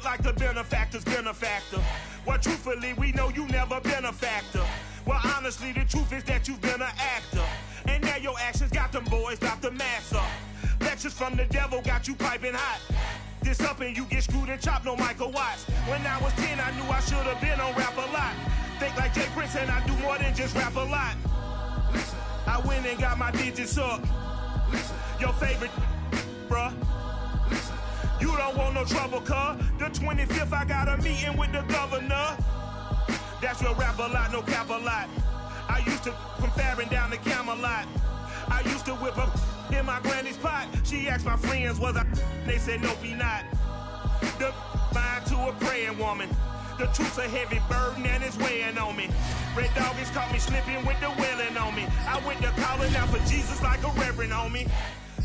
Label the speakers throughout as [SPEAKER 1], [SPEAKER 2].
[SPEAKER 1] like the benefactor's benefactor. Well, truthfully, we know you never been a factor. Well, honestly, the truth is that you've been an actor. And now your actions got them boys about to mass up. Lectures from the devil got you piping hot. This up and you get screwed and chopped, no Michael Watts. When I was 10, I knew I should have been on Rap a Lot. Think like Jay Prince and I do more than just rap a lot. I went and got my digits up. Your favorite, bruh. You don't want no trouble, cuz. The 25th, I got a meeting with the governor. That's real rap a lot, no cap a lot. I used to from Farron down to Camelot. I used to whip up in my granny's pot. She asked my friends, was I? They said, no, be not. The mind to a praying woman. The truth's a heavy burden and it's weighing on me. Red Doggies caught me slipping with the wailing on me. I went to calling out for Jesus like a reverend on me.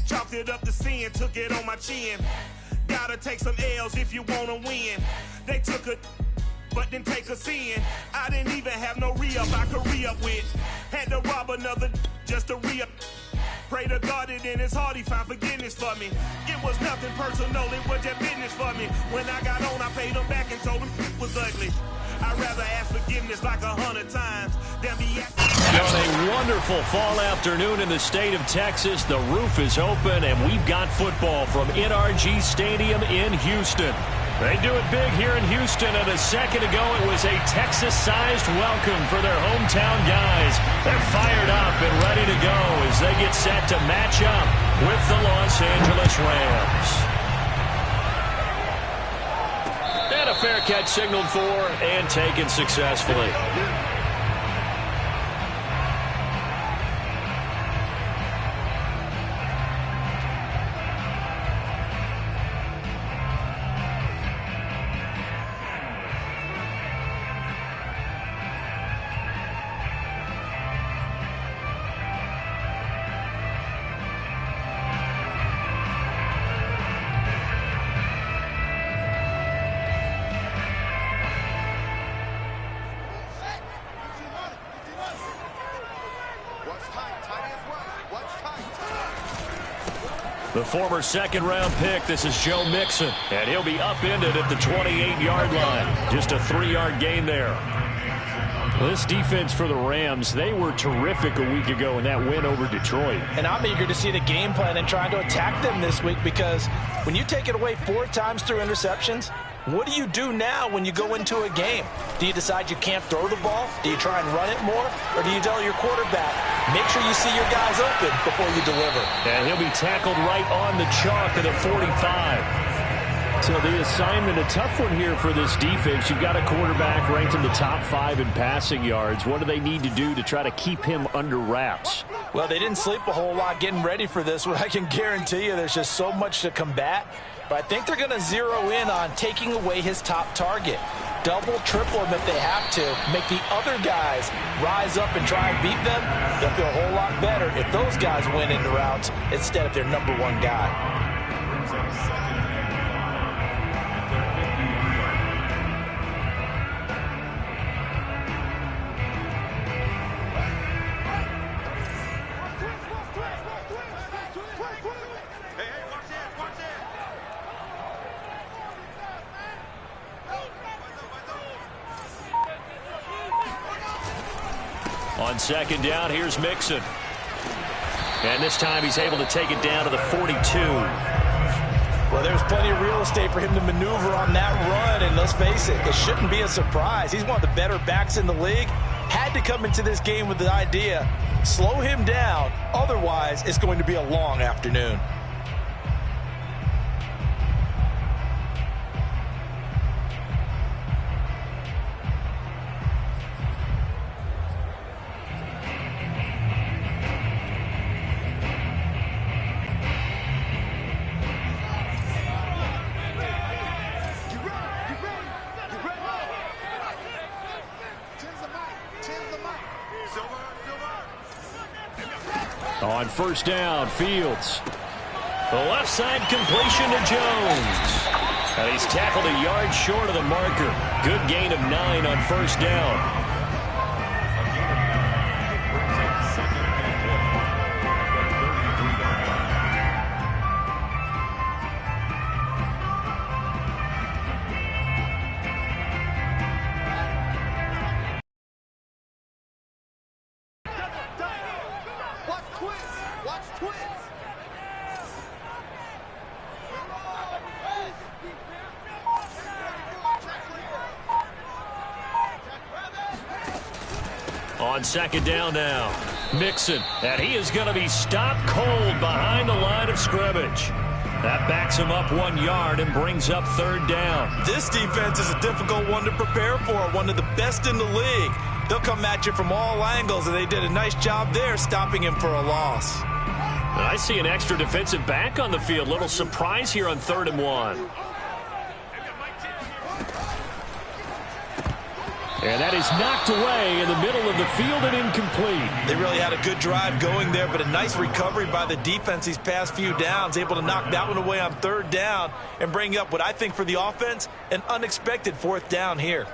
[SPEAKER 1] Chalked it up to sin, took it on my chin. Gotta take some L's if you wanna win. They took a but didn't take a sin. I didn't even have no re-up I could re-up with. Had to rob another just to re-up. Pray to God that in his heart he found forgiveness for me. It was nothing personal, it was just business for me. When I got on, I paid him back and told him it was ugly. I'd rather ask forgiveness like 100 times than be
[SPEAKER 2] on a wonderful fall afternoon in the state of Texas. The roof is open, and we've got football from NRG Stadium in Houston. They do it big here in Houston, and a second ago it was a Texas-sized welcome for their hometown guys. They're fired up and ready to go as they get set to match up with the Los Angeles Rams. And a fair catch signaled for and taken successfully. The former second-round pick, this is Joe Mixon, and he'll be upended at the 28-yard line. Just a 3-yard gain there. This defense for the Rams, they were terrific a week ago in that win over Detroit.
[SPEAKER 3] And I'm eager to see the game plan and trying to attack them this week, because when you take it away 4 times through interceptions, what do you do now when you go into a game? Do you decide you can't throw the ball? Do you try and run it more? Or do you tell your quarterback, make sure you see your guys open before you deliver?
[SPEAKER 2] And he'll be tackled right on the chalk of the 45. So the assignment, a tough one here for this defense. You've got a quarterback ranked in the top 5 in passing yards. What do they need to do to try to keep him under wraps?
[SPEAKER 3] Well, they didn't sleep a whole lot getting ready for this one. I can guarantee you there's just so much to combat. But I think they're going to zero in on taking away his top target. Double, triple him if they have to. Make the other guys rise up and try and beat them. They'll feel a whole lot better if those guys win into routes instead of their number 1 guy.
[SPEAKER 2] On second down, here's Mixon. And this time he's able to take it down to the 42.
[SPEAKER 3] Well, there's plenty of real estate for him to maneuver on that run, and let's face it, it shouldn't be a surprise. He's one of the better backs in the league. Had to come into this game with the idea, slow him down, otherwise it's going to be a long afternoon.
[SPEAKER 2] On first down, Fields. The left side completion to Jones. And he's tackled a yard short of the marker. Good gain of 9 on first down. On second down now, Mixon, and he is going to be stopped cold behind the line of scrimmage. That backs him up 1 yard and brings up third down.
[SPEAKER 3] This defense is a difficult one to prepare for, one of the best in the league. They'll come at you from all angles, and they did a nice job there stopping him for a loss.
[SPEAKER 2] And I see an extra defensive back on the field. Little surprise here on 3rd and 1. And that is knocked away in the middle of the field and incomplete.
[SPEAKER 3] They really had a good drive going there, but a nice recovery by the defense these past few downs, able to knock that one away on 3rd down and bring up what I think for the offense, an unexpected 4th down here.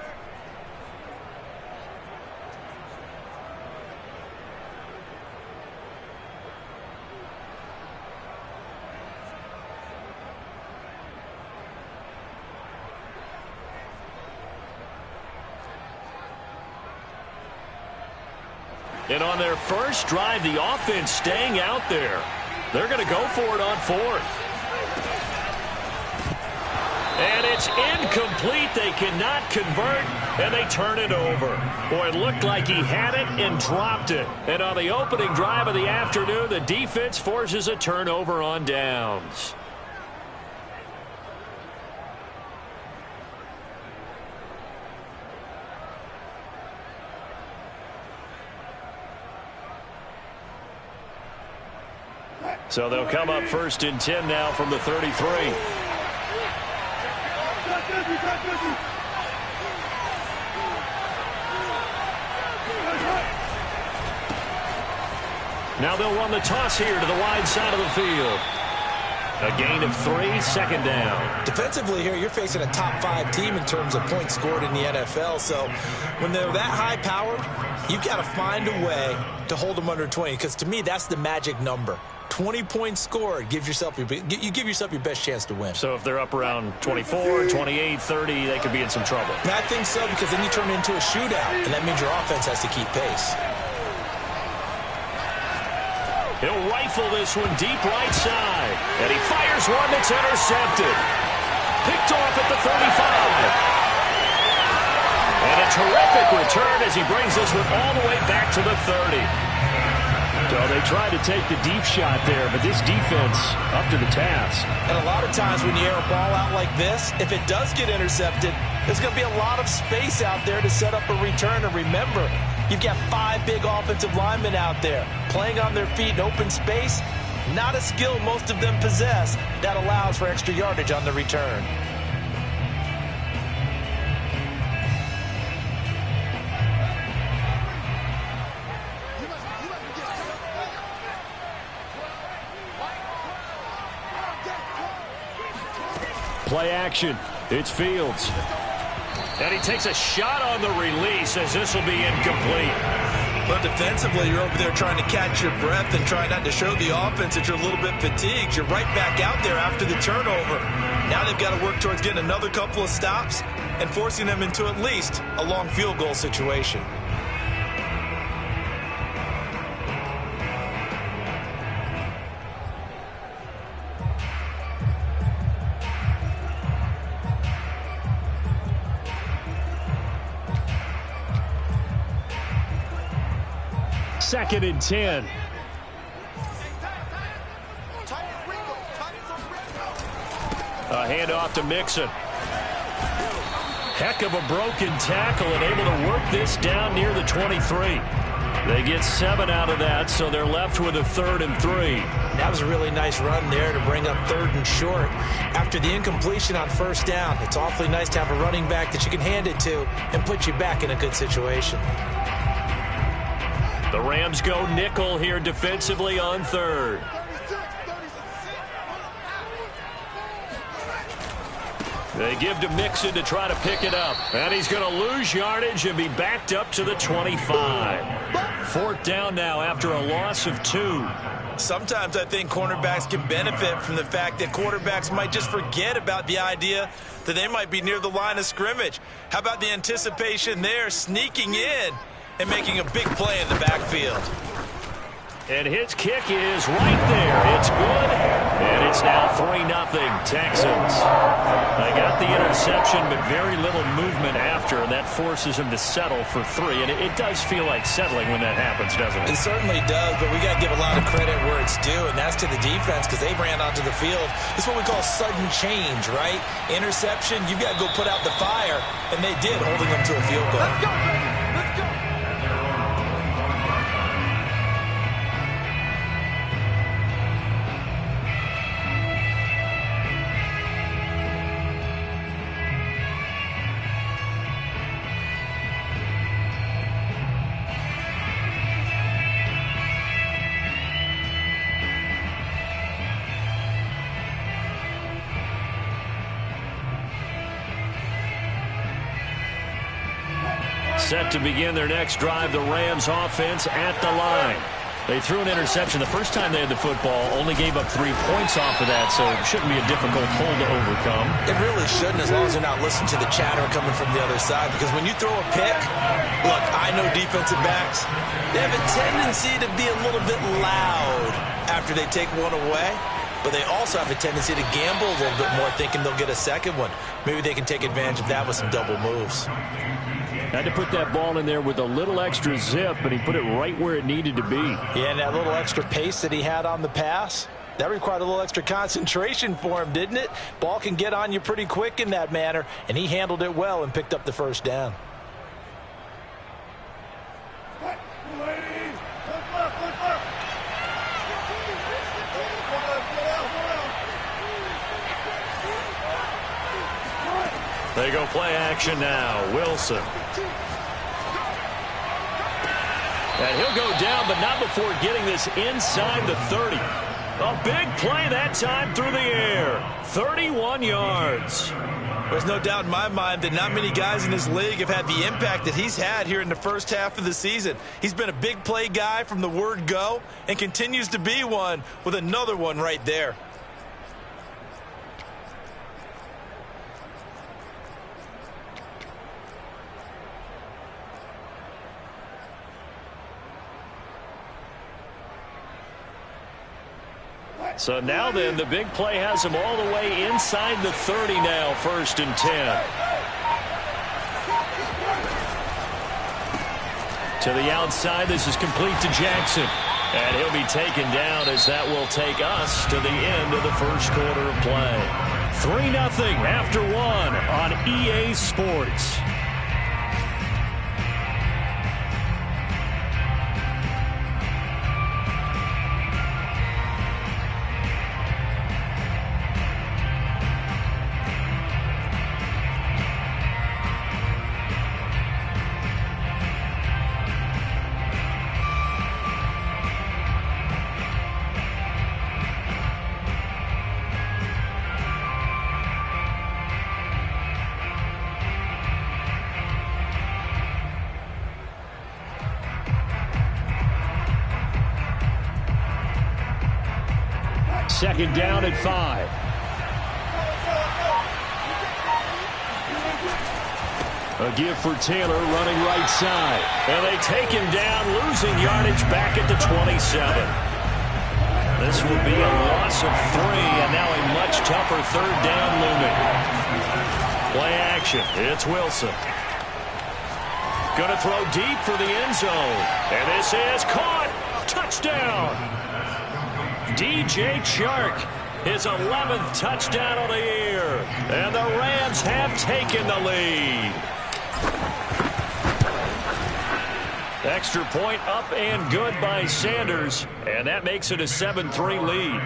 [SPEAKER 2] And on their first drive, the offense staying out there. They're going to go for it on 4th. And it's incomplete. They cannot convert, and they turn it over. Boy, it looked like he had it and dropped it. And on the opening drive of the afternoon, the defense forces a turnover on downs. So they'll come up 1st and 10 now from the 33. Now they'll run the toss here to the wide side of the field. A gain of 3, 2nd down.
[SPEAKER 3] Defensively here, you're facing a top 5 team in terms of points scored in the NFL. So when they're that high-powered, you've got to find a way to hold them under 20, because to me, that's the magic number. 20 points scored, you give yourself your best chance to win.
[SPEAKER 2] So if they're up around 24, 28, 30, they could be in some trouble.
[SPEAKER 3] I think so, because then you turn it into a shootout, and that means your offense has to keep pace.
[SPEAKER 2] He'll rifle this one deep right side, and he fires one that's intercepted. Picked off at the 35. And a terrific return as he brings this one all the way back to the 30. So they tried to take the deep shot there, but this defense up to the task.
[SPEAKER 3] And a lot of times when you air a ball out like this, if it does get intercepted, there's going to be a lot of space out there to set up a return. And remember, you've got 5 big offensive linemen out there playing on their feet in open space. Not a skill most of them possess that allows for extra yardage on the return.
[SPEAKER 2] Play action. It's Fields. And he takes a shot on the release as this will be incomplete.
[SPEAKER 3] But defensively, you're over there trying to catch your breath and try not to show the offense that you're a little bit fatigued. You're right back out there after the turnover. Now they've got to work towards getting another couple of stops and forcing them into at least a long field goal situation.
[SPEAKER 2] Second and 10. A handoff to Mixon. Heck of a broken tackle and able to work this down near the 23. They get 7 out of that, so they're left with a 3rd and 3.
[SPEAKER 3] That was a really nice run there to bring up 3rd and short. After the incompletion on 1st down, it's awfully nice to have a running back that you can hand it to and put you back in a good situation.
[SPEAKER 2] The Rams go nickel here defensively on 3rd. They give to Mixon to try to pick it up. And he's going to lose yardage and be backed up to the 25. 4th down now after a loss of 2.
[SPEAKER 3] Sometimes I think cornerbacks can benefit from the fact that quarterbacks might just forget about the idea that they might be near the line of scrimmage. How about the anticipation there, sneaking in and making a big play in the backfield?
[SPEAKER 2] And his kick is right there. It's good, and It's now 3-0 Texans. They got the interception, but very little movement after, and that forces them to settle for 3. And it does feel like settling when that happens, doesn't it?
[SPEAKER 3] It certainly does, but we got to give a lot of credit where it's due, and that's to the defense because they ran onto the field. It's what we call sudden change, right? Interception, you've got to go put out the fire, and they did, holding them to a field goal.
[SPEAKER 4] Let's go, baby. Let's go.
[SPEAKER 2] Set to begin their next drive, the Rams offense at the line. They threw an interception the first time they had the football, only gave up 3 points off of that, so it shouldn't be a difficult hole to overcome.
[SPEAKER 3] It really shouldn't, as long as they're not listening to the chatter coming from the other side, because when you throw a pick, look, I know defensive backs, they have a tendency to be a little bit loud after they take one away, but they also have a tendency to gamble a little bit more, thinking they'll get a second one. Maybe they can take advantage of that with some double moves.
[SPEAKER 2] Had to put that ball in there with a little extra zip, and he put it right where it needed to be.
[SPEAKER 3] Yeah, and that little extra pace that he had on the pass, that required a little extra concentration for him, didn't it? Ball can get on you pretty quick in that manner, and he handled it well and picked up the first down.
[SPEAKER 2] They go play action now. Wilson. And he'll go down, but not before getting this inside the 30. A big play that time through the air. 31 yards.
[SPEAKER 3] There's no doubt in my mind that not many guys in this league have had the impact that he's had here in the first half of the season. He's been a big play guy from the word go and continues to be one with another one right there.
[SPEAKER 2] So now then, the big play has him all the way inside the 30 now, 1st and 10. To the outside, this is complete to Jackson. And he'll be taken down as that will take us to the end of the first quarter of play. 3-0 after 1 on EA Sports. Second down at 5. A give for Taylor running right side. And they take him down, losing yardage back at the 27. This will be a loss of 3, and now a much tougher third down looming. Play action. It's Wilson. Going to throw deep for the end zone. And this is caught. Touchdown. DJ Chark, his 11th touchdown of the year. And the Rams have taken the lead. Extra point up and good by Sanders. And that makes it a 7-3 lead.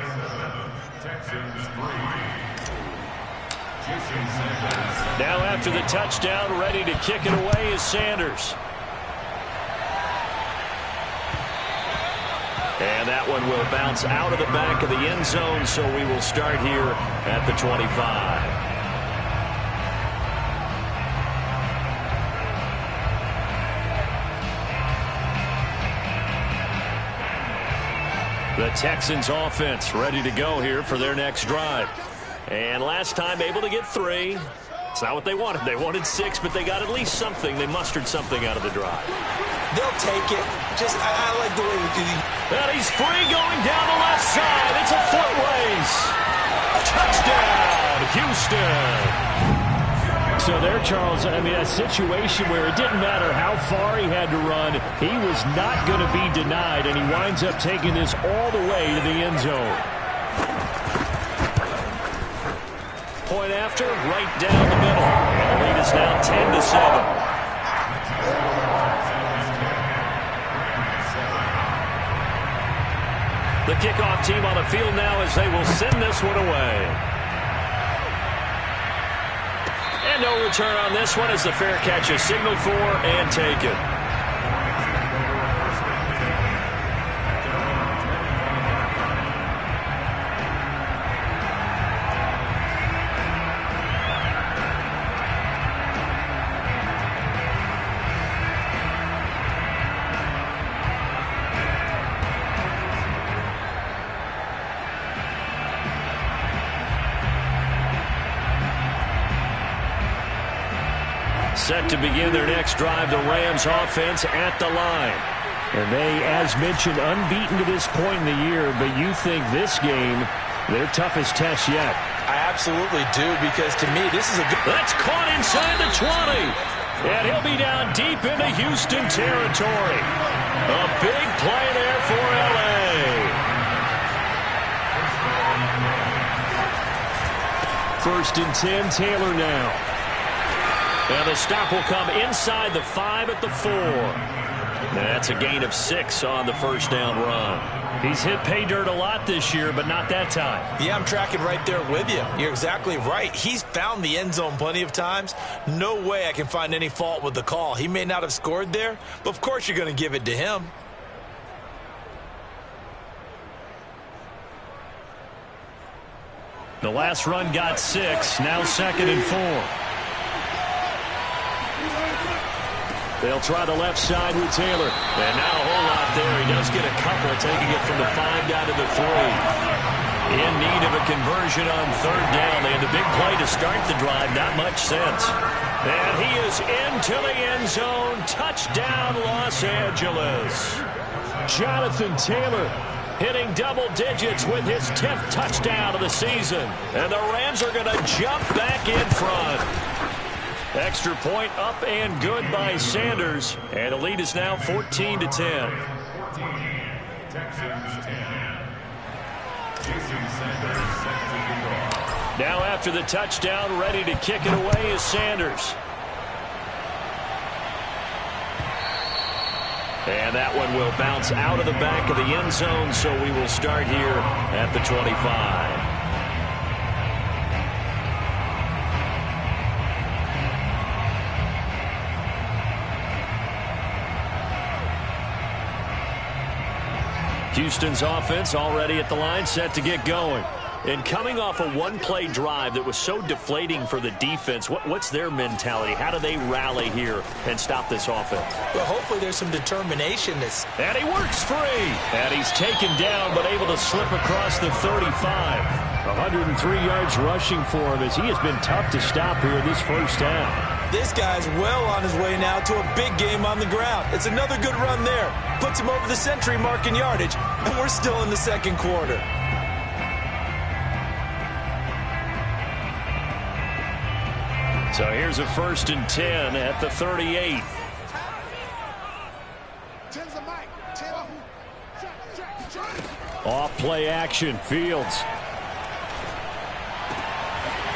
[SPEAKER 2] Now after the touchdown, ready to kick it away is Sanders. And that one will bounce out of the back of the end zone, so we will start here at the 25. The Texans offense ready to go here for their next drive. And last time able to get 3. It's not what they wanted. They wanted 6, but they got at least something. They mustered something out of the drive.
[SPEAKER 3] They'll take it. Just, I like the way we do.
[SPEAKER 2] And he's free going down the left side. It's a foot race. Touchdown, Houston. So there, Charles, I mean, a situation where it didn't matter how far he had to run, he was not going to be denied, and he winds up taking this all the way to the end zone. Point after, right down the middle. And the lead is now 10-7. The kickoff team on the field now as they will send this one away. And no return on this one as the fair catch is signaled for and taken. Set to begin their next drive, the Rams offense at the line. And they, as mentioned, unbeaten to this point in the year, but you think this game, their toughest test yet.
[SPEAKER 3] I absolutely do, because to me, this is a good...
[SPEAKER 2] That's caught inside the 20. And he'll be down deep into Houston territory. A big play there for L.A. First and 10, Taylor now. And the stop will come inside the 5 at the 4. That's a gain of 6 on the first down run. He's hit pay dirt a lot this year, but not that time.
[SPEAKER 3] Yeah, I'm tracking right there with you. You're exactly right. He's found the end zone plenty of times. No way I can find any fault with the call. He may not have scored there, but of course you're going to give it to him.
[SPEAKER 2] The last run got 6. Now second and 4. They'll try the left side with Taylor. And now a whole lot there. He does get a couple, taking it from the 5 down to the 3. In need of a conversion on third down. They had a big play to start the drive. Not much sense. And he is into the end zone. Touchdown, Los Angeles. Jonathan Taylor hitting double digits with his 10th touchdown of the season. And the Rams are going to jump back in front. Extra point up and good by Sanders. And the lead is now 14-10. Now after the touchdown, ready to kick it away is Sanders. And that one will bounce out of the back of the end zone, so we will start here at the 25. Houston's offense already at the line, set to get going. And coming off a one-play drive that was so deflating for the defense, what's their mentality? How do they rally here and stop this offense?
[SPEAKER 3] Well, hopefully there's some determination.
[SPEAKER 2] And he works free. And he's taken down, but able to slip across the 35. 103 yards rushing for him as he has been tough to stop here this first half.
[SPEAKER 3] This guy's well on his way now to a big game on the ground. It's another good run there. Puts him over the century mark in yardage, and we're still in the second quarter.
[SPEAKER 2] So here's a first and 10 at the 38. Off play action, Fields.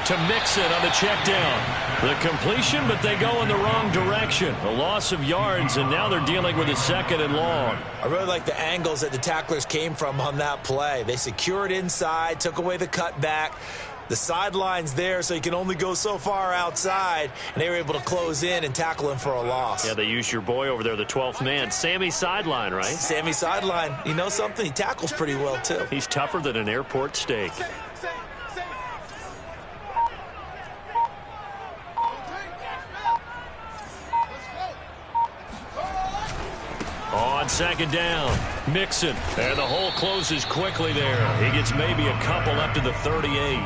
[SPEAKER 2] To Mixon on the check down. The completion, but they go in the wrong direction. A loss of yards, and now they're dealing with a second and long.
[SPEAKER 3] I really like the angles that the tacklers came from on that play. They secured inside, took away the cutback. The sideline's there, so you can only go so far outside, and they were able to close in and tackle him for a loss.
[SPEAKER 2] Yeah, they used your boy over there, the 12th man. Sammy Sideline, right?
[SPEAKER 3] Sammy Sideline. You know something? He tackles pretty well, too.
[SPEAKER 2] He's tougher than an airport steak. On second down, Mixon. And the hole closes quickly there. He gets maybe a couple up to the 38.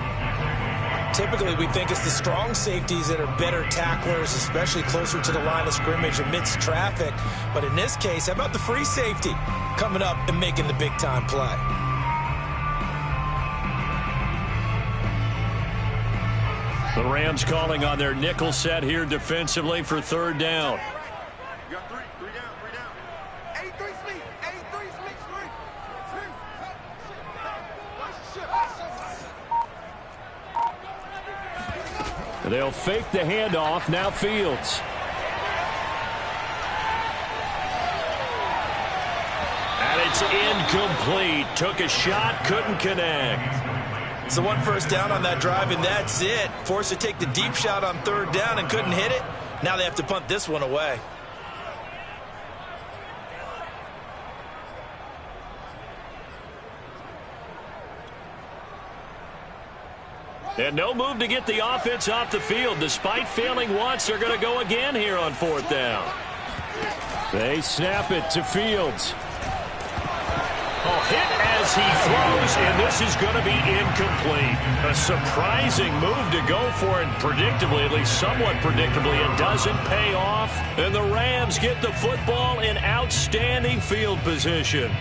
[SPEAKER 3] Typically, we think it's the strong safeties that are better tacklers, especially closer to the line of scrimmage amidst traffic. But in this case, how about the free safety coming up and making the big-time play?
[SPEAKER 2] The Rams calling on their nickel set here defensively for third down.
[SPEAKER 1] You got three down. 83 Smith, 83 Smith,
[SPEAKER 2] They'll fake the handoff. Now Fields. And it's incomplete. Took a shot, couldn't connect.
[SPEAKER 3] So one first down on that drive, and that's it. Forced to take the deep shot on third down and couldn't hit it. Now they have to punt this one away.
[SPEAKER 2] And no move to get the offense off the field. Despite failing once, they're going to go again here on fourth down. They snap it to Fields. Oh, hit as he throws, and this is going to be incomplete. A surprising move to go for it, predictably, at least somewhat predictably. It doesn't pay off, and the Rams get the football in outstanding field position.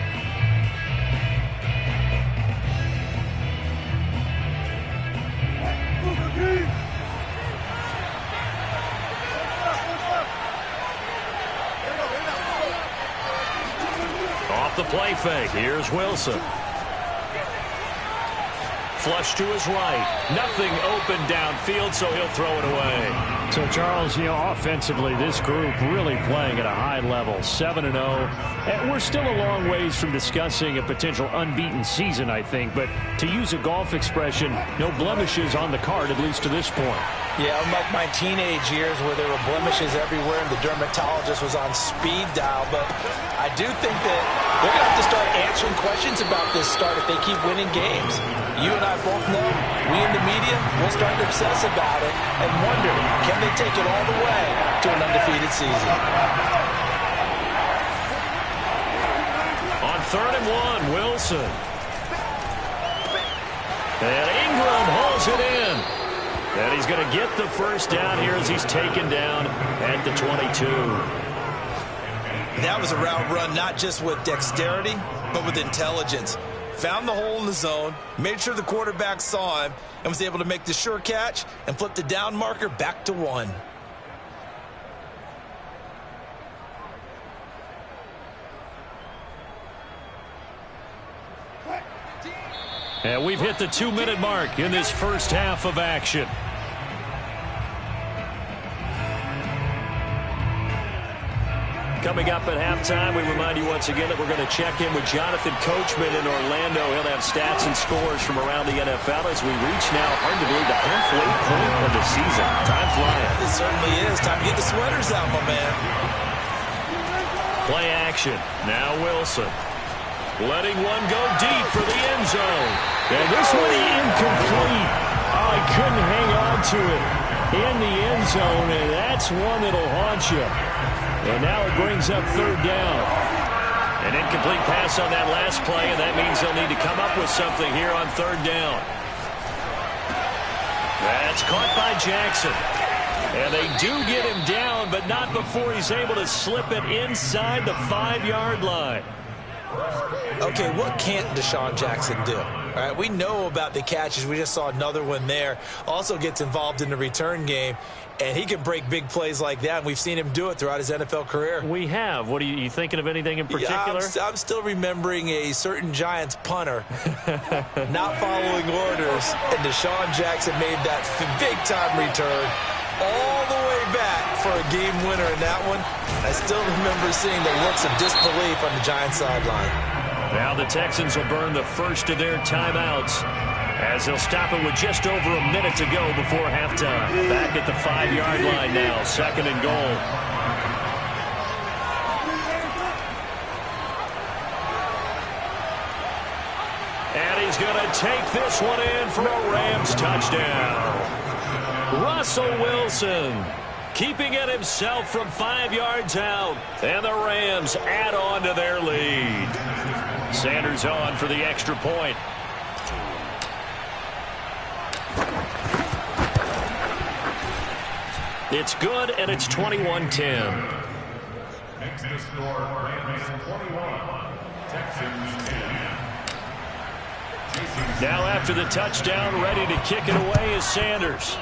[SPEAKER 2] Off the play fake, here's Wilson. Flush to his right. Nothing open downfield, so he'll throw it away. So, Charles, offensively, this group really playing at a high level, 7-0. And we're still a long ways from discussing a potential unbeaten season, I think. But to use a golf expression, no blemishes on the card, at least to this point.
[SPEAKER 3] Yeah, unlike my teenage years where there were blemishes everywhere and the dermatologist was on speed dial. But I do think that they're going to have to start answering questions about this start if they keep winning games. You and I both know, we in the media, we'll start to obsess about it and wonder, can they take it all the way to an undefeated season?
[SPEAKER 2] On 3rd and 1, Wilson. And Ingram holds it in. And he's going to get the first down here as he's taken down at the 22.
[SPEAKER 3] That was a route run not just with dexterity, but with intelligence. Found the hole in the zone, made sure the quarterback saw him, and was able to make the sure catch and flip the down marker back to 1.
[SPEAKER 2] And we've hit the 2-minute mark in this first half of action. Coming up at halftime, we remind you once again that we're going to check in with Jonathan Coachman in Orlando. He'll have stats and scores from around the NFL as we reach now, hard to believe, the halfway point of the season. Time flying.
[SPEAKER 3] It certainly is. Time to get the sweaters out, my man.
[SPEAKER 2] Play action. Now Wilson. Letting one go deep for the end zone. And this one incomplete. Oh, he couldn't hang on to it in the end zone, and that's one that'll haunt you. And now it brings up 3rd down. An incomplete pass on that last play, and that means they'll need to come up with something here on 3rd down. That's caught by Jackson. And they do get him down, but not before he's able to slip it inside the 5-yard line.
[SPEAKER 3] Okay, what can't Deshaun Jackson do? All right, we know about the catches. We just saw another one there. Also gets involved in the return game, and he can break big plays like that. And we've seen him do it throughout his NFL career.
[SPEAKER 2] We have. What are you thinking of anything in particular?
[SPEAKER 3] Yeah, I'm still remembering a certain Giants punter not following orders, and Deshaun Jackson made that big-time return all the way back for a game winner in that one. I still remember seeing the looks of disbelief on the Giants sideline.
[SPEAKER 2] Now the Texans will burn the first of their timeouts as they'll stop it with just over a minute to go before halftime. Back at the 5-yard line now, 2nd and goal. And he's going to take this one in for a Rams touchdown. Russell Wilson keeping it himself from 5 yards out. And the Rams add on to their lead. Sanders on for the extra point. It's good, and it's 21-10.
[SPEAKER 4] Next to score, Rams 21, Texans 10.
[SPEAKER 2] Now after the touchdown, ready to kick it away is Sanders.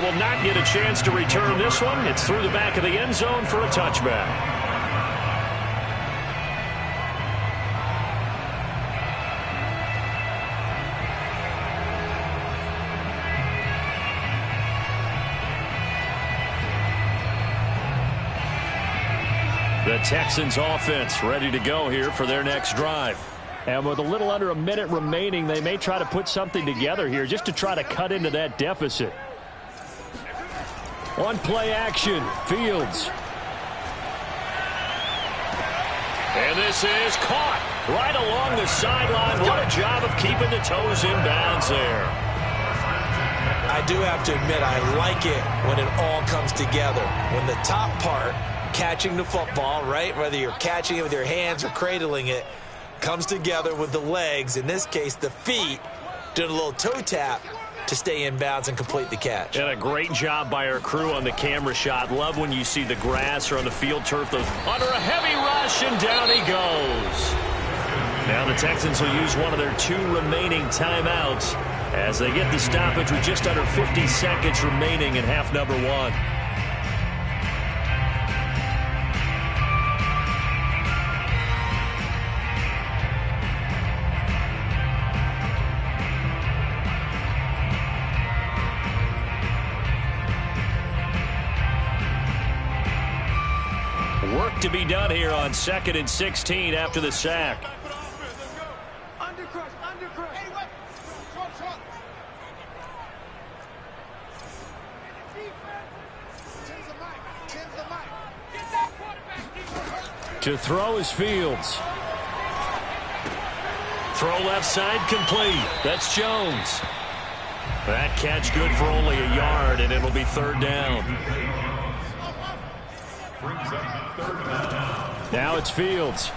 [SPEAKER 2] will not get a chance to return this one. It's through the back of the end zone for a touchback. The Texans offense ready to go here for their next drive. And with a little under a minute remaining, they may try to put something together here just to try to cut into that deficit. On play action, Fields. And this is caught right along the sideline. What a job of keeping the toes in bounds there.
[SPEAKER 3] I do have to admit, I like it when it all comes together. When the top part, catching the football, right, whether you're catching it with your hands or cradling it, comes together with the legs, in this case the feet, doing a little toe tap to stay in bounds and complete the catch.
[SPEAKER 2] And a great job by our crew on the camera shot. Love when you see the grass or on the field turf those under a heavy rush, and down he goes. Now the Texans will use one of their 2 remaining timeouts as they get the stoppage with just under 50 seconds remaining in half number 1. Work to be done here on 2nd and 16 after the sack. To throw is Fields. Throw left side complete. That's Jones. That catch good for only a yard, and it'll be 3rd down. Now it's Fields.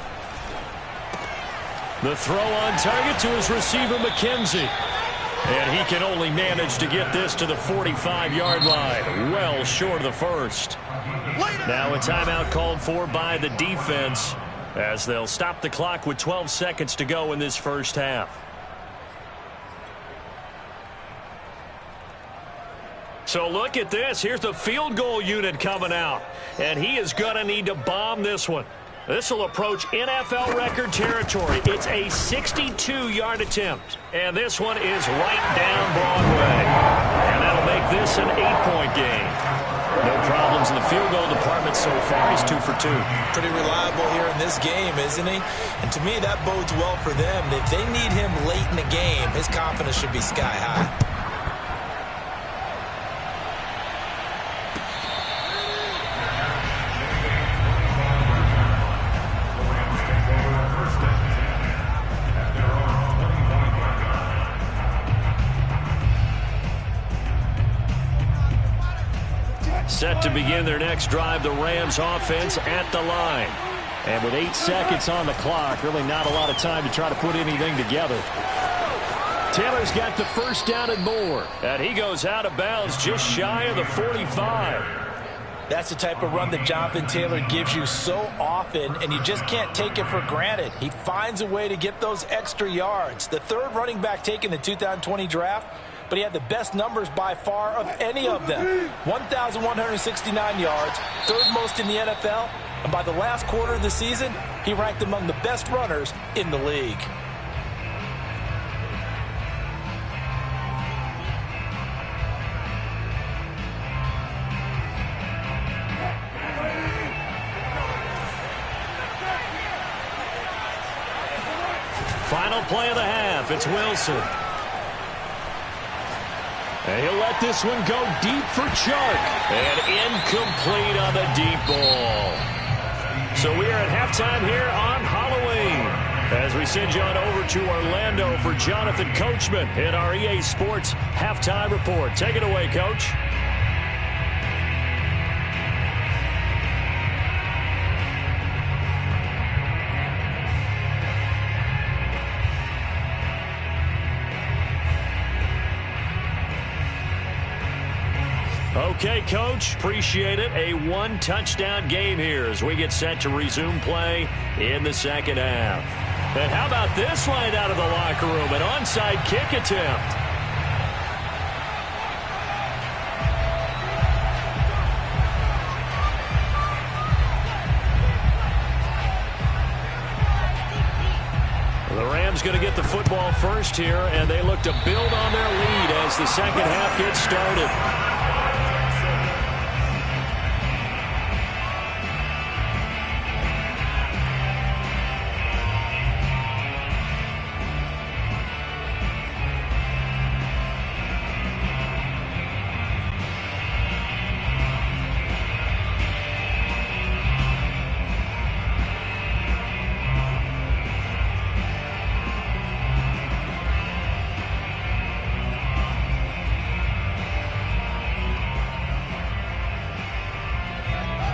[SPEAKER 2] The throw on target to his receiver, McKenzie. And he can only manage to get this to the 45-yard line. Well short of the first. Now a timeout called for by the defense as they'll stop the clock with 12 seconds to go in this first half. So look at this. Here's the field goal unit coming out. And he is going to need to bomb this one. This will approach NFL record territory. It's a 62-yard attempt. And this one is right down Broadway. And that'll make this an 8-point game. No problems in the field goal department so far. He's 2 for 2.
[SPEAKER 3] Pretty reliable here in this game, isn't he? And to me, that bodes well for them. If they need him late in the game, his confidence should be sky high.
[SPEAKER 2] Set to begin their next drive, the Rams offense at the line. And with 8 seconds on the clock, really not a lot of time to try to put anything together. Taylor's got the first down and more. And he goes out of bounds just shy of the 45.
[SPEAKER 3] That's the type of run that Jonathan Taylor gives you so often, and you just can't take it for granted. He finds a way to get those extra yards. The 3rd running back taken in the 2020 draft, but he had the best numbers by far of any of them. 1,169 yards, 3rd most in the NFL, and by the last quarter of the season, he ranked among the best runners in the league.
[SPEAKER 2] Final play of the half, it's Wilson. And he'll let this one go deep for Chark. And incomplete on the deep ball. So we are at halftime here on Halloween as we send you on over to Orlando for Jonathan Coachman in our EA Sports Halftime Report. Take it away, Coach. Okay, Coach, appreciate it. A 1-touchdown game here as we get set to resume play in the second half. And how about this line out of the locker room? An onside kick attempt. team's going to get the football first here, and they look to build on their lead as the second half gets started.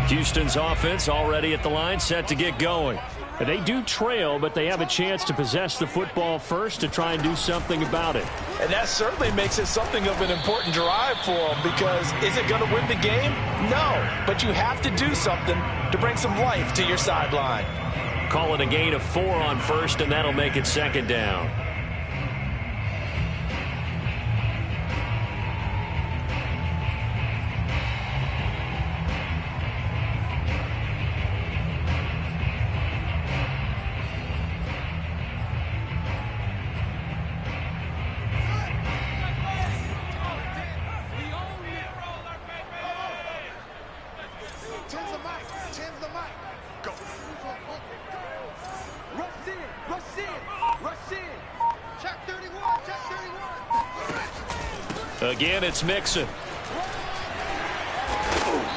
[SPEAKER 2] Houston's offense already at the line, set to get going. They do trail, but they have a chance to possess the football first to try and do something about it.
[SPEAKER 3] And that certainly makes it something of an important drive for them, because is it going to win the game? No, but you have to do something to bring some life to your sideline.
[SPEAKER 2] Call it a gain of 4 on first, and that'll make it second down. Again, it's Mixon.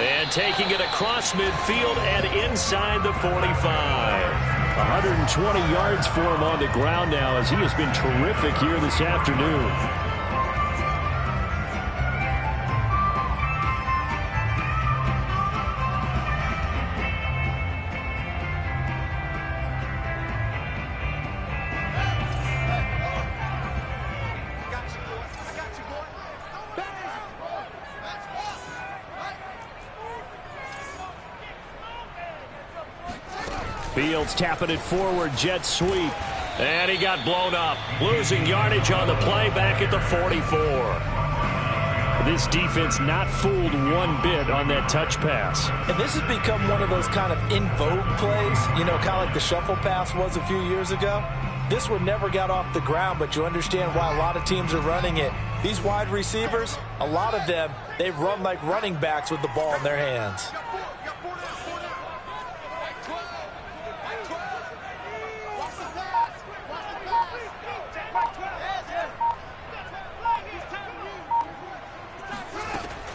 [SPEAKER 2] And taking it across midfield and inside the 45. 120 yards for him on the ground now, as he has been terrific here this afternoon. Fields tapping it forward, jet sweep. And he got blown up. Losing yardage on the play back at the 44. This defense not fooled one bit on that touch pass.
[SPEAKER 3] And this has become one of those kind of in vogue plays, you know, kind of like the shuffle pass was a few years ago. This one never got off the ground, but you understand why a lot of teams are running it. These wide receivers, a lot of them, they run like running backs with the ball in their hands.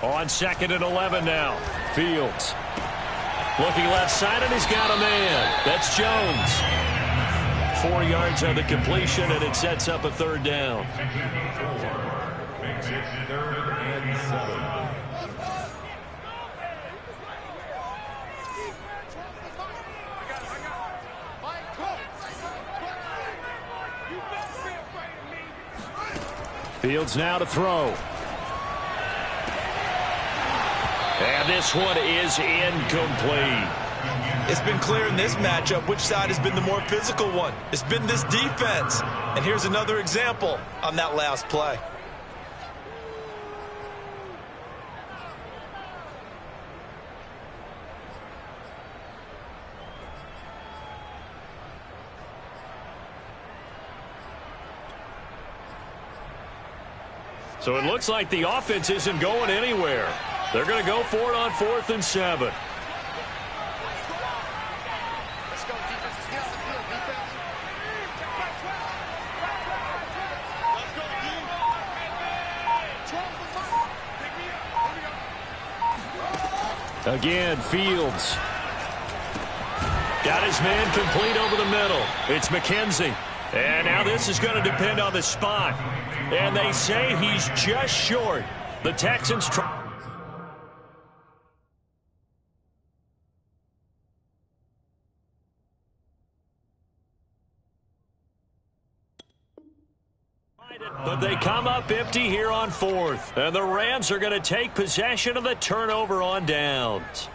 [SPEAKER 2] On 2nd and 11 now. Fields. Looking left side, and he's got a man. That's Jones. 4 yards on the completion, and it sets up a third down.
[SPEAKER 4] Makes it 3rd and 7.
[SPEAKER 2] Fields now to throw. And this one is incomplete.
[SPEAKER 3] It's been clear in this matchup which side has been the more physical one. It's been this defense. And here's another example on that last play.
[SPEAKER 2] So it looks like the offense isn't going anywhere. They're going to go for it on 4th and 7. Again, Fields. Got his man complete over the middle. It's McKenzie. And now this is going to depend on the spot. And they say he's just short. The Texans try. But they come up empty here on 4th. And the Rams are going to take possession of the turnover on downs.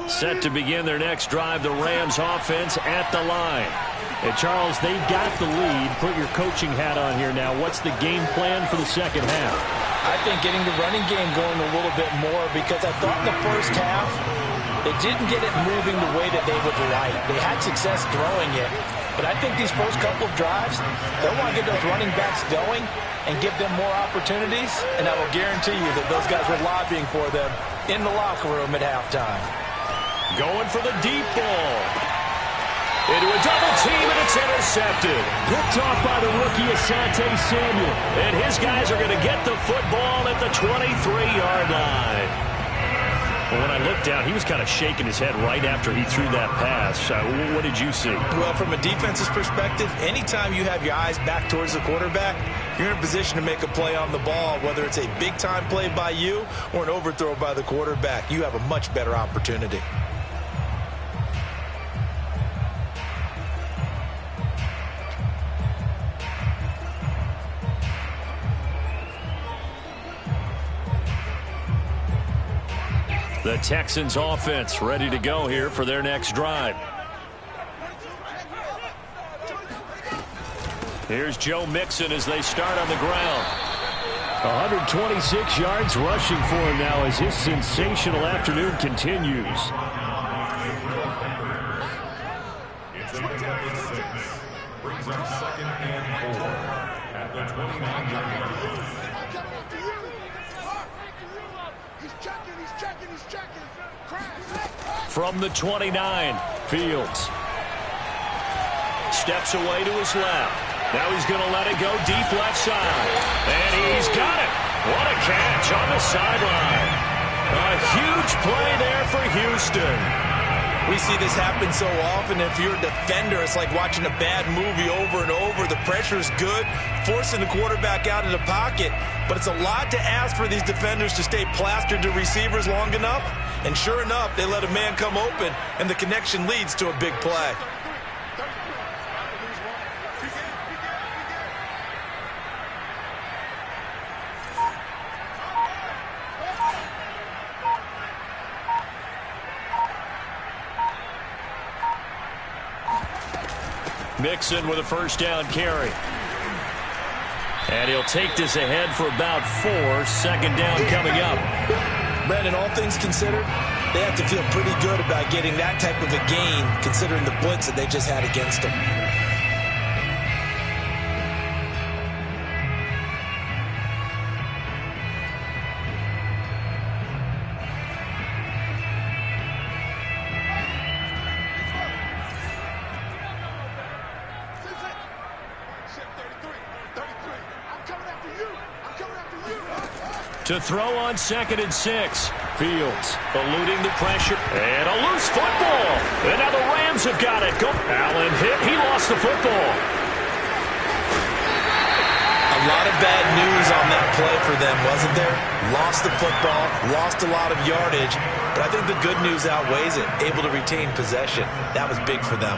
[SPEAKER 2] Set to begin their next drive, the Rams offense at the line. And Charles, they've got the lead. Put your coaching hat on here now. What's the game plan for the second half?
[SPEAKER 3] I think getting the running game going a little bit more, because I thought in the first half they didn't get it moving the way that they would like. They had success throwing it, but I think these first couple of drives, they want to get those running backs going and give them more opportunities, and I will guarantee you that those guys were lobbying for them in the locker room at halftime.
[SPEAKER 2] Going for the deep ball. Into a double team, and it's intercepted. Picked off by the rookie Asante Samuel. And his guys are going to get the football at the 23-yard line. Well, when I looked down, he was kind of shaking his head right after he threw that pass. What did you see?
[SPEAKER 3] Well, from a defense's perspective, anytime you have your eyes back towards the quarterback, you're in a position to make a play on the ball, whether it's a big-time play by you or an overthrow by the quarterback. You have a much better opportunity.
[SPEAKER 2] The Texans offense ready to go here for their next drive. Here's Joe Mixon as they start on the ground. 126 yards rushing for him now as his sensational afternoon continues.
[SPEAKER 4] It's a 6. Brings up 2nd and 4 at the 29-yard line.
[SPEAKER 2] From the 29, Fields steps away to his left. Now he's going to let it go deep left side. And he's got it. What a catch on the sideline. A huge play there for Houston.
[SPEAKER 3] We see this happen so often. If you're a defender, it's like watching a bad movie over and over. The pressure's good, forcing the quarterback out of the pocket. But it's a lot to ask for these defenders to stay plastered to receivers long enough. And sure enough, they let a man come open, and the connection leads to a big play.
[SPEAKER 2] Mixon with a first down carry. And he'll take this ahead for about 4. 2nd down coming up.
[SPEAKER 3] Brandon, all things considered, they have to feel pretty good about getting that type of a gain, considering the blitz that they just had against them.
[SPEAKER 2] To throw on 2nd and 6. Fields eluding the pressure. And a loose football. And now the Rams have got it. Go. Allen hit. He lost the football.
[SPEAKER 3] A lot of bad news on that play for them, wasn't there? Lost the football, lost a lot of yardage. But I think the good news outweighs it. Able to retain possession. That was big for them.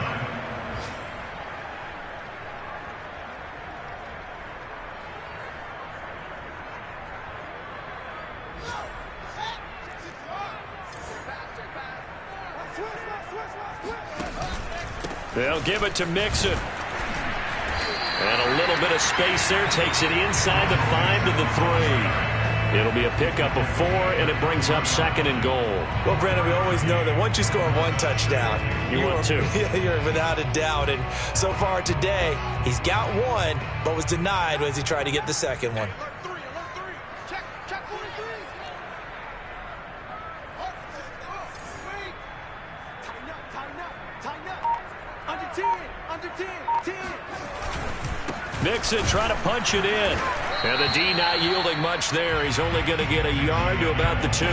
[SPEAKER 2] They'll give it to Mixon. And a little bit of space there. Takes it inside the 5 to the 3. It'll be a pickup of 4, and it brings up 2nd and goal.
[SPEAKER 3] Well, Brandon, we always know that once you score 1 touchdown,
[SPEAKER 2] want 2.
[SPEAKER 3] You're without a doubt. And so far today, he's got 1, but was denied as he tried to get the 2nd one.
[SPEAKER 2] Mixon trying to punch it in. And the D not yielding much there. He's only going to get a yard to about the 2.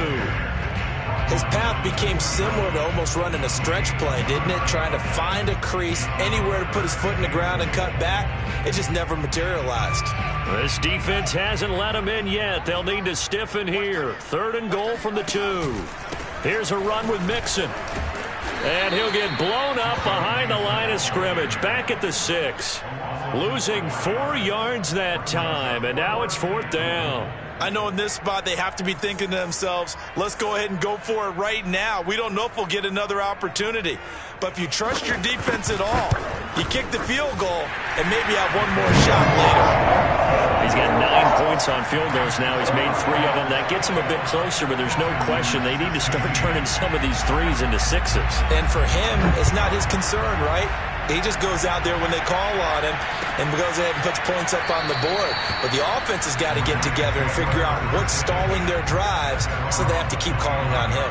[SPEAKER 3] His path became similar to almost running a stretch play, didn't it? Trying to find a crease, anywhere to put his foot in the ground and cut back. It just never materialized.
[SPEAKER 2] This defense hasn't let him in yet. They'll need to stiffen here. 3rd and goal from the 2. Here's a run with Mixon. And he'll get blown up behind the line of scrimmage. Back at the 6. Losing 4 yards that time. And now it's 4th down.
[SPEAKER 3] I know in this spot they have to be thinking to themselves, let's go ahead and go for it right now. We don't know if we'll get another opportunity. But if you trust your defense at all, you kick the field goal and maybe have one more shot later.
[SPEAKER 2] He's got 9 points on field goals now. He's made 3 of them. That gets him a bit closer, but there's no question they need to start turning some of these threes into 6s.
[SPEAKER 3] And for him, it's not his concern, right? He just goes out there when they call on him and goes ahead and puts points up on the board. But the offense has got to get together and figure out what's stalling their drives, so they have to keep calling on him.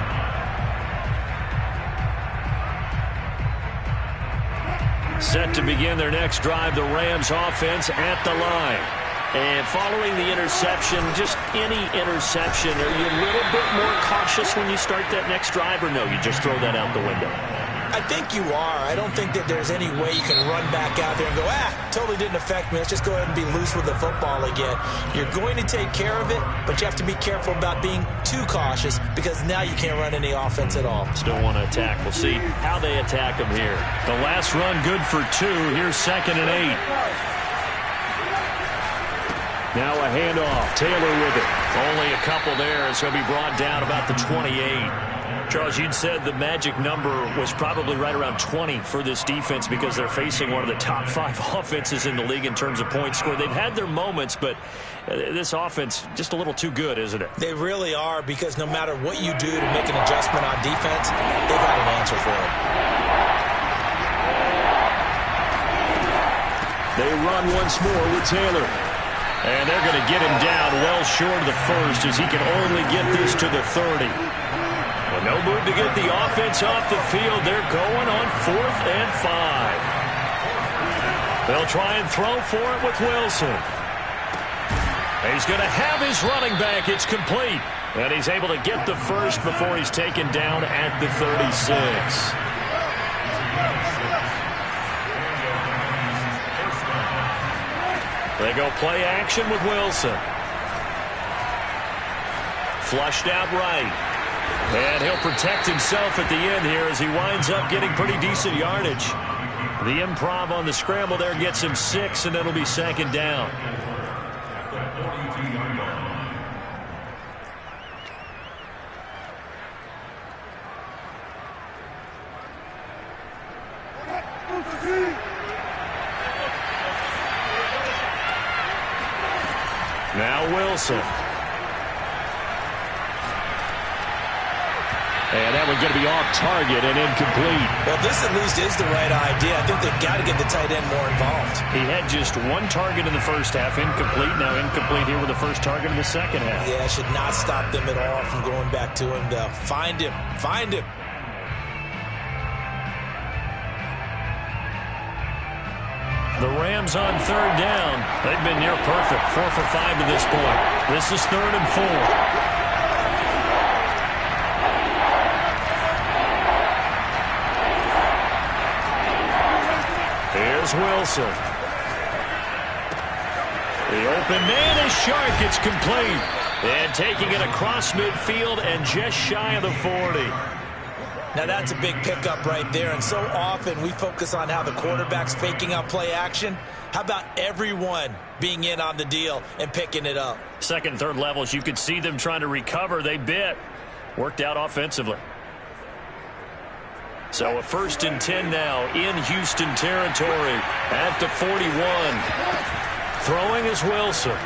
[SPEAKER 2] Set to begin their next drive, the Rams offense at the line. And following the interception, just any interception, are you a little bit more cautious when you start that next drive, or no, you just throw that out the window?
[SPEAKER 3] I think you are. I don't think that there's any way you can run back out there and go, totally didn't affect me. Let's just go ahead and be loose with the football again. You're going to take care of it, but you have to be careful about being too cautious because now you can't run any offense at all.
[SPEAKER 2] Still want to attack. We'll see how they attack them here. The last run good for 2. Here's 2nd and 8. Now a handoff. Taylor with it. Only a couple there, so he'll be brought down about the 28. Charles, you'd said the magic number was probably right around 20 for this defense because they're facing one of the top 5 offenses in the league in terms of points scored. They've had their moments, but this offense just a little too good, isn't it?
[SPEAKER 3] They really are, because no matter what you do to make an adjustment on defense, they've got an answer for it.
[SPEAKER 2] They run once more with Taylor. And they're going to get him down well short of the first as he can only get this to the 30. Well, no move to get the offense off the field. They're going on 4th and 5. They'll try and throw for it with Wilson. He's going to have his running back. It's complete. And he's able to get the first before he's taken down at the 36. They go play action with Wilson. Flushed out right. And he'll protect himself at the end here as he winds up getting pretty decent yardage. The improv on the scramble there gets him 6, and it'll be 2nd down. Now Wilson. And that one's going to be off target and incomplete.
[SPEAKER 3] Well, this at least is the right idea. I think they've got to get the tight end more involved.
[SPEAKER 2] He had just 1 target in the first half, incomplete. Now incomplete here with the first target in the second half.
[SPEAKER 3] Yeah, should not stop them at all from going back to him to find him. Find him.
[SPEAKER 2] The Rams on 3rd down. They've been near perfect. 4 for 5 to this point. This is 3rd and 4. Here's Wilson. The open man is Shark. It's complete. And taking it across midfield and just shy of the 40.
[SPEAKER 3] Now, that's a big pickup right there, and so often we focus on how the quarterback's faking out play action. How about everyone being in on the deal and picking it up?
[SPEAKER 2] 2nd and 3rd levels, you could see them trying to recover. They bit. Worked out offensively. So a 1st and 10 now in Houston territory at the 41. Throwing is Wilson.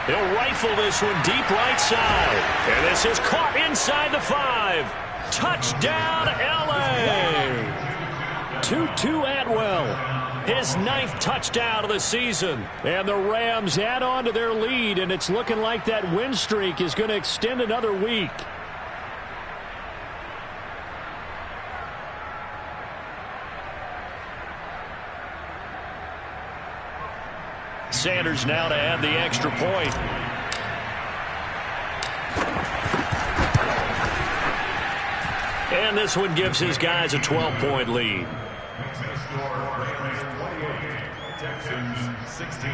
[SPEAKER 2] He'll rifle this one deep right side. And this is caught inside the 5. Touchdown, L.A. Tutu Atwell. His 9th touchdown of the season. And the Rams add on to their lead, and it's looking like that win streak is going to extend another week. Sanders now to add the extra point. And this one gives his guys a 12-point lead.
[SPEAKER 4] Texans 16.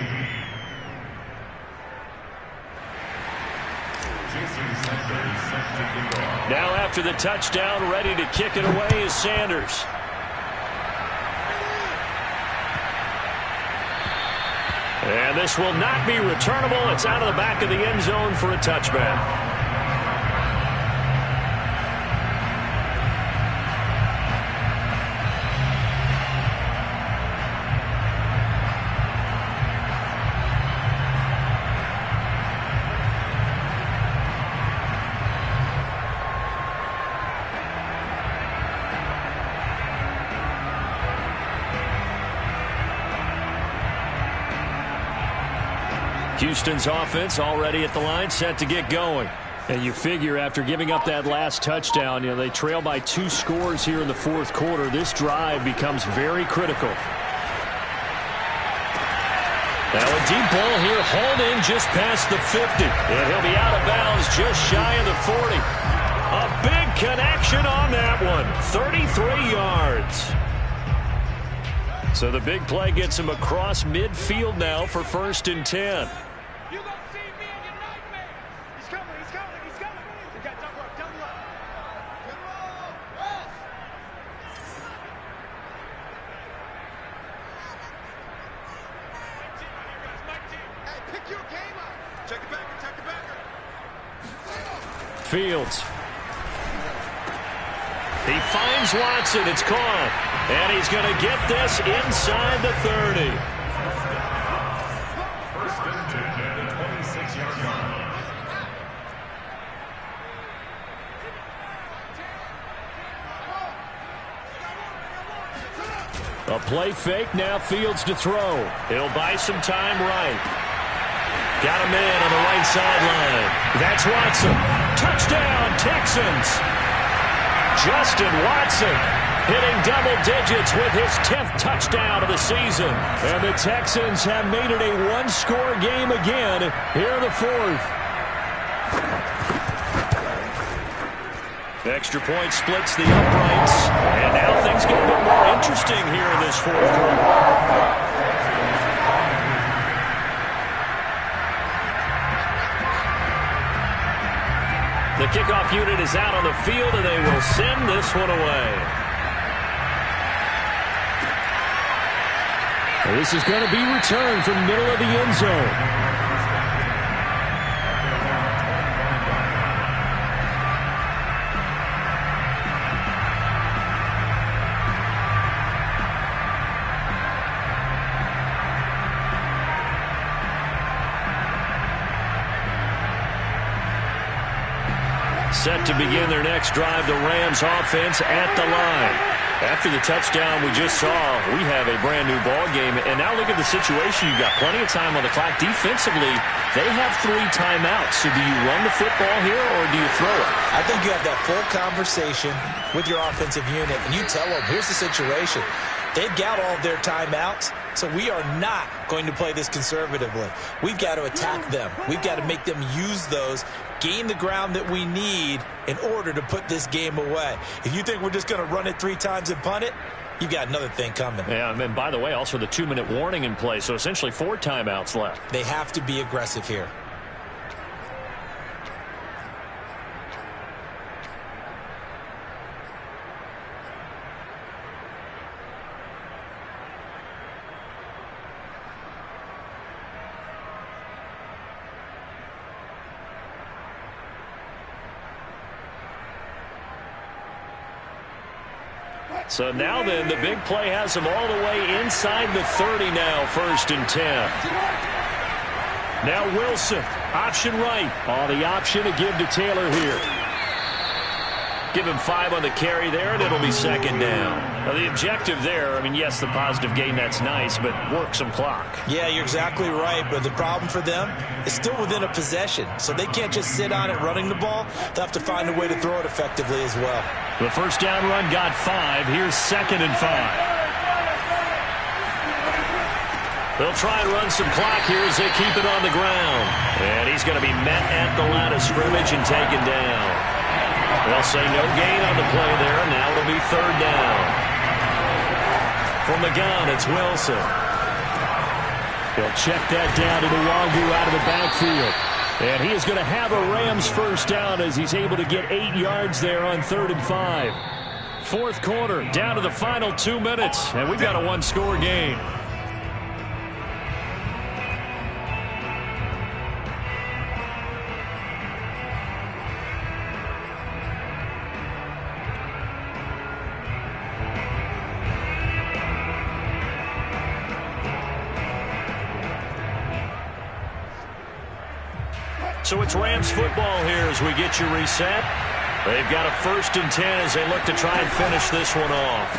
[SPEAKER 2] Now after the touchdown, ready to kick it away is Sanders. And this will not be returnable. It's out of the back of the end zone for a touchback. Houston's offense already at the line, set to get going. And you figure after giving up that last touchdown, they trail by 2 scores here in the fourth quarter. This drive becomes very critical. Now a deep ball here, hauled in just past the 50. And he'll be out of bounds just shy of the 40. A big connection on that one. 33 yards. So the big play gets him across midfield now for 1st and 10.
[SPEAKER 5] You gonna see me in your nightmare. He's coming, he's coming, he's coming. You got double up, double up. Good roll, West. My team out here, guys, my team. Hey, pick your game up. Check it backer, check it backer.
[SPEAKER 2] Fields. He finds Watson. It's caught. And he's going to get this inside the 30.
[SPEAKER 4] 1st and 10 at the 26-yard line.
[SPEAKER 2] A play fake, now Fields to throw. He'll buy some time right. Got a man on the right sideline. That's Watson. Touchdown, Texans. Justin Watson hitting double digits with his 10th touchdown of the season. And the Texans have made it a one-score game again here in the fourth. Extra point splits the uprights. And now things get a bit more interesting here in this fourth quarter. The kickoff unit is out on the field, and they will send this one away. And this is going to be returned from middle of the end zone. Set to begin their next drive, the Rams offense at the line. After the touchdown we just saw, we have a brand new ball game. And now look at the situation. You've got plenty of time on the clock. Defensively, they have 3 timeouts. So do you run the football here or do you throw it?
[SPEAKER 3] I think you have that full conversation with your offensive unit, and you tell them, here's the situation. They've got all of their timeouts, so we are not going to play this conservatively. We've got to attack them. We've got to make them use those, gain the ground that we need in order to put this game away. If you think we're just going to run it 3 times and punt it, you've got another thing coming.
[SPEAKER 2] Yeah, and by the way, also the 2-minute warning in play, so essentially 4 timeouts left.
[SPEAKER 3] They have to be aggressive here.
[SPEAKER 2] So now then, the big play has them all the way inside the 30 now, 1st and 10. Now Wilson, option right. Oh, the option to give to Taylor here. Give him 5 on the carry there, and it'll be 2nd down. Now the objective there, I mean, yes, the positive gain, that's nice, but work some clock.
[SPEAKER 3] Yeah, you're exactly right, but the problem for them is still within a possession, so they can't just sit on it running the ball. They'll have to find a way to throw it effectively as well.
[SPEAKER 2] The first down run got 5. Here's 2nd and 5. They'll try and run some clock here as they keep it on the ground. And he's going to be met at the line of scrimmage and taken down. They'll say no gain on the play there. Now it'll be 3rd down. From the gun, it's Wilson. He'll check that down to Nwangu out of the backfield. And he is going to have a Rams first down as he's able to get 8 yards there on 3rd and 5. Fourth quarter, down to the final 2 minutes, and we've got a one-score game. So it's Rams football here as we get you reset. They've got a 1st and 10 as they look to try and finish this one off.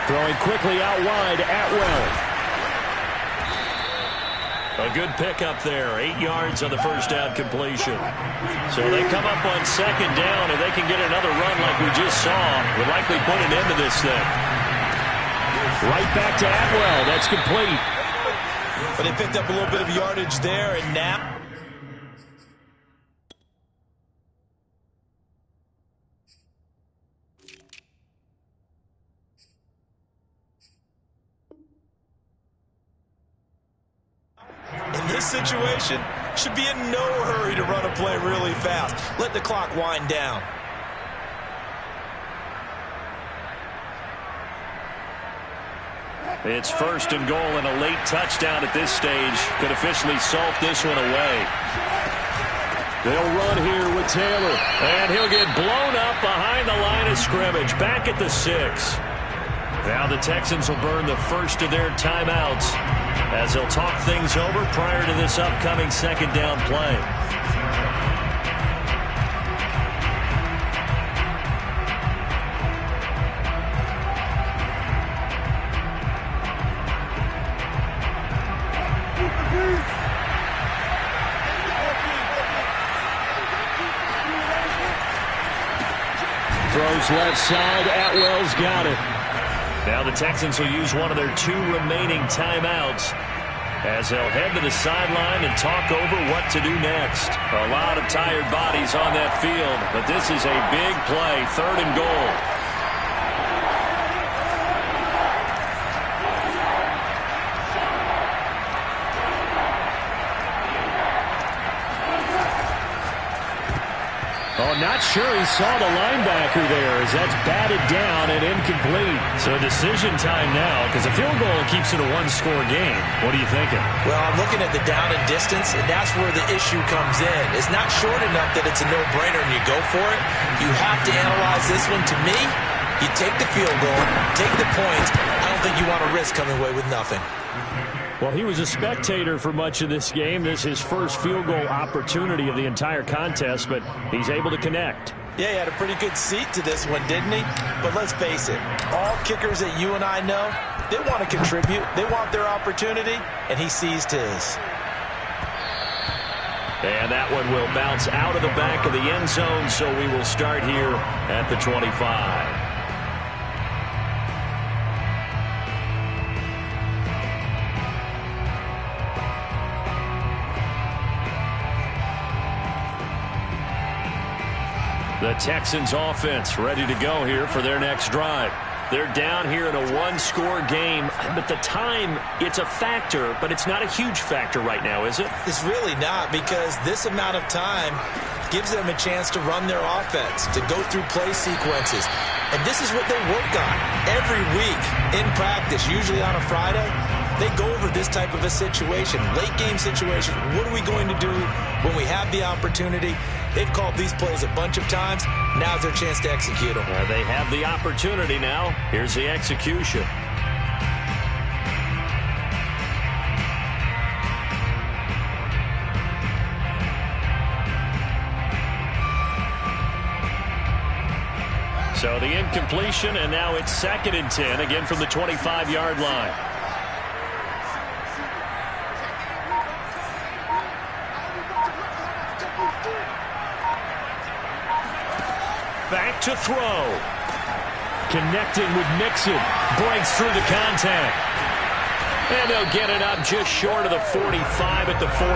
[SPEAKER 2] Throwing quickly out wide, Atwell. A good pickup there. 8 yards on the first down completion. So they come up on second down, and they can get another run like we just saw. Would likely put an end to this thing. Right back to Atwell. That's complete.
[SPEAKER 3] But they picked up a little bit of yardage there, and now... in this situation, should be in no hurry to run a play really fast. Let the clock wind down.
[SPEAKER 2] It's first and goal, and a late touchdown at this stage could officially salt this one away. They'll run here with Taylor, and he'll get blown up behind the line of scrimmage, back at the 6. Now the Texans will burn the first of their timeouts as they'll talk things over prior to this upcoming second down play. Throws left side. Atwell's got it. Now the Texans will use one of their 2 remaining timeouts as they'll head to the sideline and talk over what to do next. A lot of tired bodies on that field, but this is a big play, 3rd and goal. Oh, not sure he saw the linebacker there as that's batted down and incomplete. So decision time now because a field goal keeps it a 1-score game. What are you thinking?
[SPEAKER 3] Well, I'm looking at the down and distance, and that's where the issue comes in. It's not short enough that it's a no-brainer and you go for it. You have to analyze this one. To me, you take the field goal, take the points. I don't think you want to risk coming away with nothing.
[SPEAKER 2] Well, he was a spectator for much of this game. This is his first field goal opportunity of the entire contest, but he's able to connect.
[SPEAKER 3] Yeah, he had a pretty good seat to this one, didn't he? But let's face it, all kickers that you and I know, they want to contribute. They want their opportunity, and he seized his.
[SPEAKER 2] And that one will bounce out of the back of the end zone, so we will start here at the 25. The Texans offense ready to go here for their next drive. They're down here in a 1-score game, but the time, it's a factor, but it's not a huge factor right now, is it?
[SPEAKER 3] It's really not, because this amount of time gives them a chance to run their offense, to go through play sequences. And this is what they work on every week in practice, usually on a Friday. They go over this type of a situation, late game situation. What are we going to do when we have the opportunity? They've called these plays a bunch of times. Now's their chance to execute them.
[SPEAKER 2] They have the opportunity now. Here's the execution. So the incompletion, and now it's 2nd and 10, again from the 25-yard line. Back to throw. Connecting with Mixon. Breaks through the contact. And they'll get it up just short of the 45 at the 44.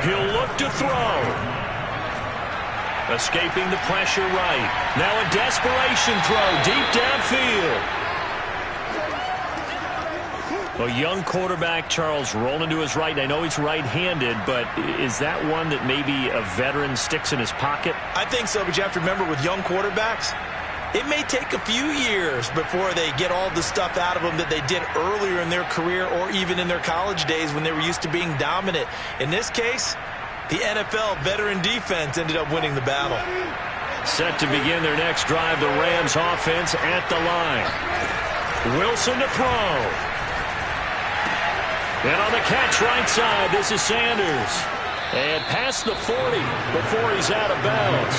[SPEAKER 2] He'll look to throw. Escaping the pressure right. Now a desperation throw deep downfield. A young quarterback, Charles, rolling to his right. I know he's right-handed, but is that one that maybe a veteran sticks in his pocket?
[SPEAKER 3] I think so, but you have to remember with young quarterbacks, it may take a few years before they get all the stuff out of them that they did earlier in their career or even in their college days when they were used to being dominant. In this case, the NFL veteran defense ended up winning the battle.
[SPEAKER 2] Set to begin their next drive, the Rams offense at the line. Wilson to throw. And on the catch right side, this is Sanders. And past the 40 before he's out of bounds.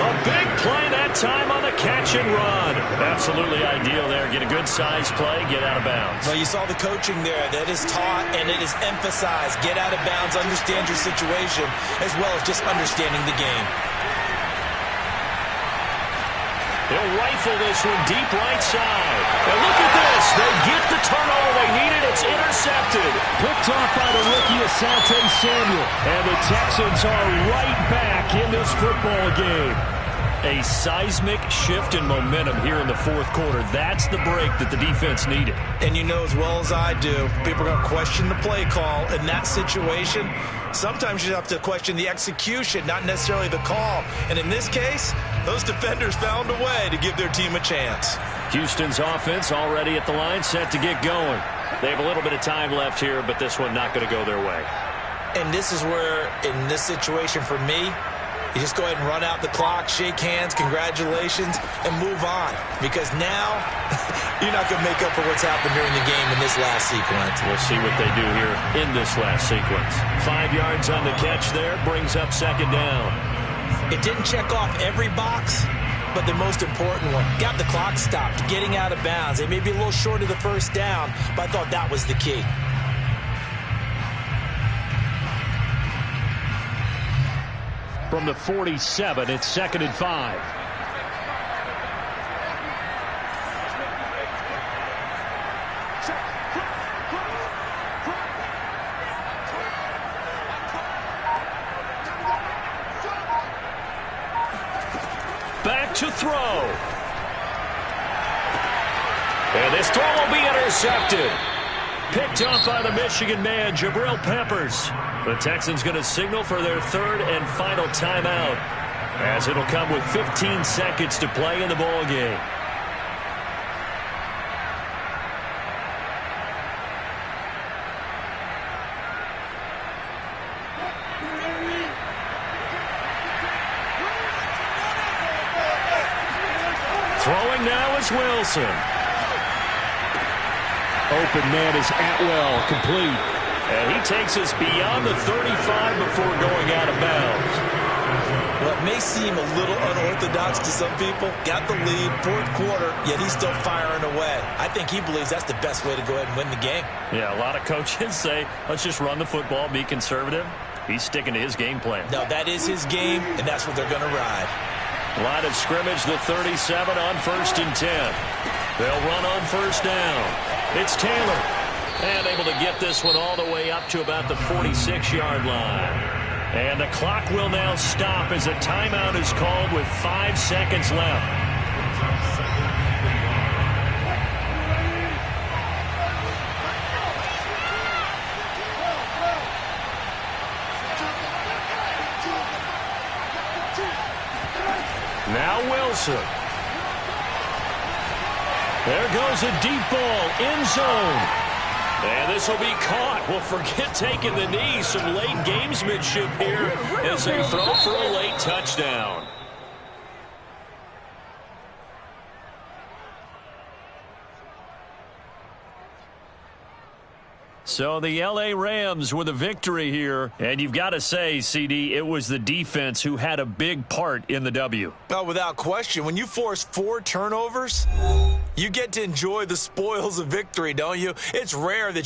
[SPEAKER 2] A big play that time on the catch and run. Absolutely ideal there. Get a good size play, get out of bounds.
[SPEAKER 3] Well, you saw the coaching there. That is taught and it is emphasized. Get out of bounds, understand your situation, as well as just understanding the game.
[SPEAKER 2] They'll rifle this one deep right side. And look at this. They get the turnover they needed. It's intercepted.
[SPEAKER 6] Picked off by the rookie Asante Samuel.
[SPEAKER 2] And the Texans are right back in this football game. A seismic shift in momentum here in the fourth quarter. That's the break that the defense needed.
[SPEAKER 3] And you know as well as I do, people are going to question the play call in that situation. Sometimes you have to question the execution, not necessarily the call. And in this case, those defenders found a way to give their team a chance.
[SPEAKER 2] Houston's offense already at the line, set to get going. They have a little bit of time left here, but this one not going to go their way.
[SPEAKER 3] And this is where, in this situation for me, you just go ahead and run out the clock, shake hands, congratulations, and move on. Because now, you're not going to make up for what's happened during the game in this last sequence.
[SPEAKER 2] We'll see what they do here in this last sequence. 5 yards on the catch there, brings up second down.
[SPEAKER 3] It didn't check off every box, but the most important one, got the clock stopped, getting out of bounds. They may be a little short of the first down, but I thought that was the key.
[SPEAKER 2] From the 47, it's 2nd and 5. Back to throw. And this throw will be intercepted. Picked up by the Michigan man, Jabril Peppers. The Texans going to signal for their third and final timeout, as it'll come with 15 seconds to play in the ball game. Throwing now is Wilson. Open man is Atwell, complete. And he takes us beyond the 35 before going out of bounds.
[SPEAKER 3] Well, it may seem a little unorthodox to some people. Got the lead, fourth quarter, yet he's still firing away. I think he believes that's the best way to go ahead and win the game.
[SPEAKER 2] Yeah, a lot of coaches say, let's just run the football, be conservative. He's sticking to his game plan.
[SPEAKER 3] No, that is his game, and that's what they're going to ride.
[SPEAKER 2] Line of scrimmage, the 37 on 1st and 10. They'll run on first down. It's Taylor. And able to get this one all the way up to about the 46-yard line. And the clock will now stop as a timeout is called with 5 seconds left. Now Wilson. There goes a deep ball, end zone. And this will be caught. Well, forget taking the knee. Some late gamesmanship here as they throw for a late touchdown. So the L.A. Rams with a victory here. And you've got to say, CD, it was the defense who had a big part in the W.
[SPEAKER 3] Oh, without question. When you force 4 turnovers, you get to enjoy the spoils of victory, don't you? It's rare that